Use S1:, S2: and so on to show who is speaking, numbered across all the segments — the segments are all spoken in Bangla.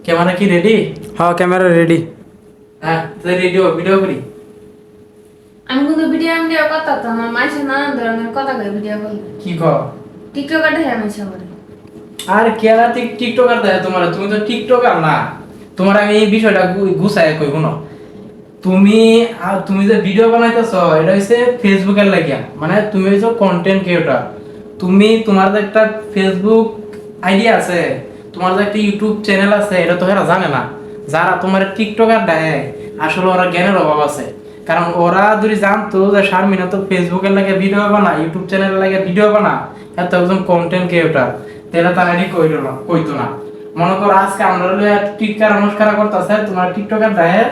S1: ক্যামেরা কি রেডি?
S2: হ্যাঁ ক্যামেরা রেডি।
S1: হ্যাঁ তো ভিডিও করি।
S3: আমি কিন্তু ভিডিও কথা তো আমার মাইছে নানান ধরনের কথা কই ভিডিও কল
S1: কি কর?
S3: টিকটকার দেখে আমি সবার
S1: আর কেরা টিকটকার দেয় তোমার? তুমি তো টিকটকার না। তোমার আমি এই বিষয়টা গুছায় কইব না। তুমি যে ভিডিও বানাইতেছো এটা হইছে ফেসবুকের লাগিয়া, মানে তুমি হইছো কন্টেন্ট ক্রিয়েটর। তোমার যে একটা ফেসবুক আইডি আছে, তোমার যে একটা ইউটিউব চ্যানেল আছে, এটা তো এরা জানে না। যারা তোমার টিকটকার দেয় আসলে ওরা জ্ঞানের অভাব আছে। কারণ ওরা যদি জানতো যে শারমিনা তো ফেসবুকের লাগে ভিডিও বানায়, ইউটিউব চ্যানেলের লাগে ভিডিও বানায়, এত একজন কন্টেন্ট ক্রিয়েটর, তাহলে তার আইডি কইতো না। মনে করো আজকে আমরা টিকটকার নমস্কার করতেছে, তোমার টিকটকার দেয়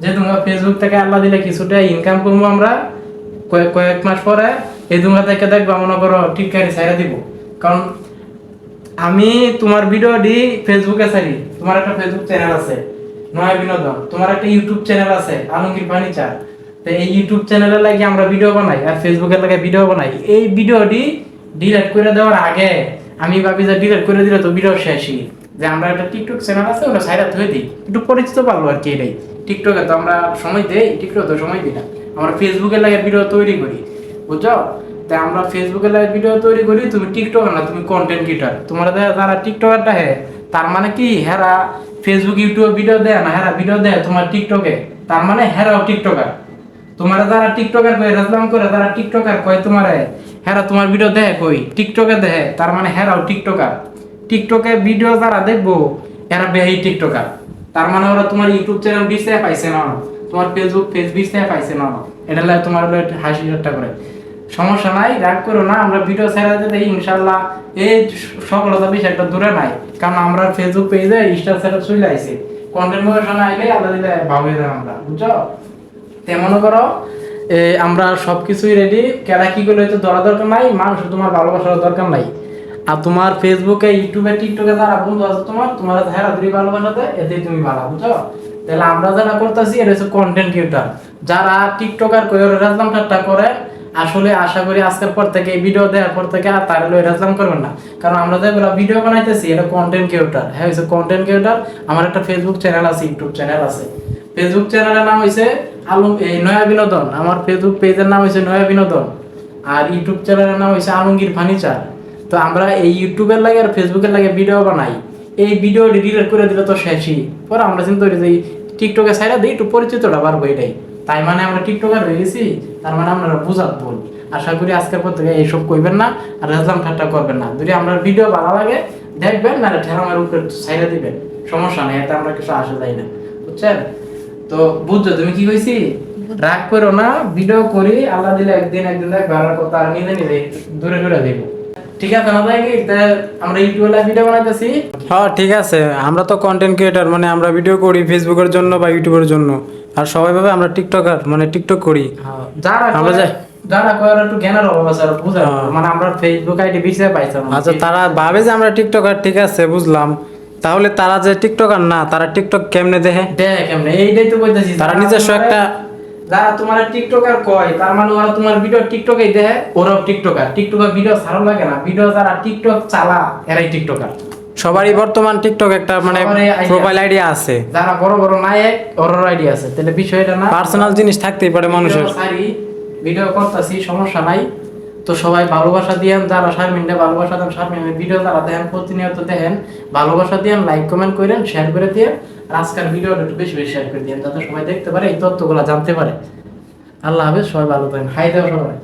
S1: যে তোমরা ফেসবুক থেকে আল্লাহ দিলে কিছুটা ইনকাম করবো আমরা, কয়েক মাস পরে এই তোমরা থেকে দেখবা মনে করো টিককারি ছাইরা দিব। কারণ আমি তোমার ভিডিও দি ফেসবুকে ছাড়ি, তোমার একটা ফেসবুক চ্যানেল আছে নয়া বিনোদন, তোমার একটা ইউটিউব চ্যানেল আছে আলমগীর ফার্নিচার। তো এই ইউটিউব চ্যানেলের লাগে আমরা ভিডিও বানাই আর ফেসবুকের লাগে ভিডিও বানাই। এই ভিডিওটি ডিলিট করে দেওয়ার আগে আমি ভাবি যে ডিলিট করে দিলে তো ভিডিও শেষই, যে আমরা একটা টিকটক চ্যানেল আছে ওটা সাইডে ধুয়ে দিই, একটু পরিচিত পারবো আর কি। এটাই টিকটকে তো আমরা সময় দেই, টিকটকে তো সময় দিই না। আমরা ফেসবুকের লাগে ভিডিও তৈরি করি, বুঝছো? তাই আমরা ফেসবুকের লাগে ভিডিও তৈরি করি, তুমি টিকটকার না, তুমি কন্টেন্ট ক্রিয়েটর। তোমার যারা টিকটকারটা হে তার মানে কি হেরা ফেসবুক ইউটিউবে ভিডিও দেয় না, হেরা ভিডিও দেয় তোমার টিকটকে, তার মানে হেরাও টিকটকার। তোমার যারা টিকটকার কই রাজলাম করে, যারা টিকটকার কয় তোমারে হেরা তোমার ভিডিও দেয় কই টিকটকে দেয়, তার মানে হেরাও টিকটকার। টিকটকে ভিডিও যারা দেখবো এরা বেহাই টিকটকার, তার মানে ওরা তোমার ইউটিউব চ্যানেল বিষয়ে পাইছে না, তোমার ফেসবুক পেজ বিষয়ে পাইছে না। এটা লাগে তোমার হাসি ঠাট্টা করে। সমস্যা নাই, রাগ করো না, আমরা ভিডিও ছেড়ে দিতে দেখি ইনশাল্লাহ এই সফলতা বেশি একটা দূরে নাই। কারণ আমরা ফেসবুক পেজে ইনস্টা সেটআপ চলে আইছে, কন্টেন্ট মোশন আইলে আলাদা দিলে ভাবে দেয় আমরা, বুঝছো? তেমন করো আমরা সবকিছুই রেডি। কেডা কি করলে তো ধরা দরকার নাই, মানুষ তোমার ভালোবাসার দরকার নাই। আর তোমার ফেসবুকে ইউটিউবে টিকটকে যারা বন্ধু আছে তোমার হেরা দুই ভালোবাসা দেয়, এতেই তুমি ভালো, বুঝছো? তাহলে আমরা যারা করতেছি এটা হচ্ছে কন্টেন্ট ক্রিয়েটর। যারা টিকটকার কই রাজলাম ঠাট্টা করে, আসলে আশা করি আজকের পর থেকে এই ভিডিও দেওয়ার পর থেকে আর তার রাজলাম করবেন না। কারণ আমরা যেগুলো ভিডিও বানাইতেছি এটা কন্টেন্ট ক্রিয়েটর। হ্যাঁ হচ্ছে কন্টেন্ট ক্রিয়েটর। আমার একটা ফেসবুক চ্যানেল আছে, ইউটিউব চ্যানেল আছে। ফেসবুক চ্যানেলের নাম হইছে নয়া বিনোদন, আমার ফেসবুক পেজের নাম হইছে নয়া বিনোদন, আর ইউটিউব চ্যানেলের নাম হইছে আলমগীর ফার্নিচার। তো আমরা এই ইউটিউবের লাগে আর ফেসবুকের লাগে ভিডিও বানাই, এই ভিডিও ডিলিট করে দিলে তো শেষই। পরে আমরা চিন্তা করি যে টিকটকে সাইডা দিই একটু পরিচিতটা বাড়বো, এটাই। তাই মানে আমরা টিকটকার হয়ে গেছি, তার মানে আমরা বুঝাত ভুল। আশা করি আজকের পর থেকে এইসব কইবেন না আর রাজলাম ঠাট্টা করবেন না। যদি আমরা ভিডিও ভালো লাগে দেখবেন, না ঠেলামের উপরে সাইডা দিবেন, সমস্যা নেই, এতে আমরা কিছু আসে যাই না, বুঝছেন? তো বুঝছো তুমি কি কইছি? রাগ করো না, ভিডিও করি, আল্লাহ দিলে একদিন দেখবে আমার কথা নিজে নিজে দূরে দূরে দেখবো। ঠিক আছে না ভাই? আমরা ইউটিউবে ভিডিও বানাইতেছি।
S2: হ্যাঁ ঠিক আছে, আমরা তো কন্টেন্ট ক্রিয়েটর, মানে আমরা ভিডিও করি ফেসবুকের জন্য বা ইউটিউবের জন্য। আর সবাই ভাবে আমরা টিকটকার, মানে টিকটক করি। আমরা
S1: যারা কয় একটু জ্ঞানের অভাব আছে আর বুঝা, মানে আমরা ফেসবুক আইডি বিষয়ে পাইতাম।
S2: আচ্ছা, তারা ভাবে যে আমরা টিকটকার, ঠিক আছে বুঝলাম। তাহলে তারা যে টিকটকার না, তারা টিকটক কেমনে দেখে?
S1: কেমনে এইটাই তো বলতেছি।
S2: তারা নিজস্ব একটা,
S1: যারা তোমার টিকটকার কয় তার মানে ওরা তোমার ভিডিও টিকটকেই দেখে, ওরাও টিকটকার। টিকটকার ভিডিও ছাড়ো লাগে না, ভিডিও যারা টিকটক চালা এরাই টিকটকার।
S2: সবারই বর্তমান টিকটক একটা মানে প্রোফাইল আইডি আছে,
S1: যারা বড় বড় নায়ক ওরাও আইডি আছে। তাহলে বিষয়টা না,
S2: পার্সোনাল জিনিস থাকতেই পারে মানুষের।
S1: ভিডিও করতেছি, সমস্যা নাই। তো সবাই ভালোবাসা দিয়েন, যারা শারমিনকে ভালোবাসা দেন, শারমিনের ভিডিও যারা দেখেন প্রতিনিয়ত দেখেন, ভালোবাসা দিয়েন, লাইক কমেন্ট করেন, শেয়ার করে দিয়েন। আর আজকের ভিডিওটা একটু বেশি বেশি শেয়ার করে দিয়েন, যাতে সবাই দেখতে পারে, এই তথ্যগুলো জানতে পারে। আল্লাহ হাফেজ, সবাই ভালো থাকেন। হাই দেওয়া সবাই।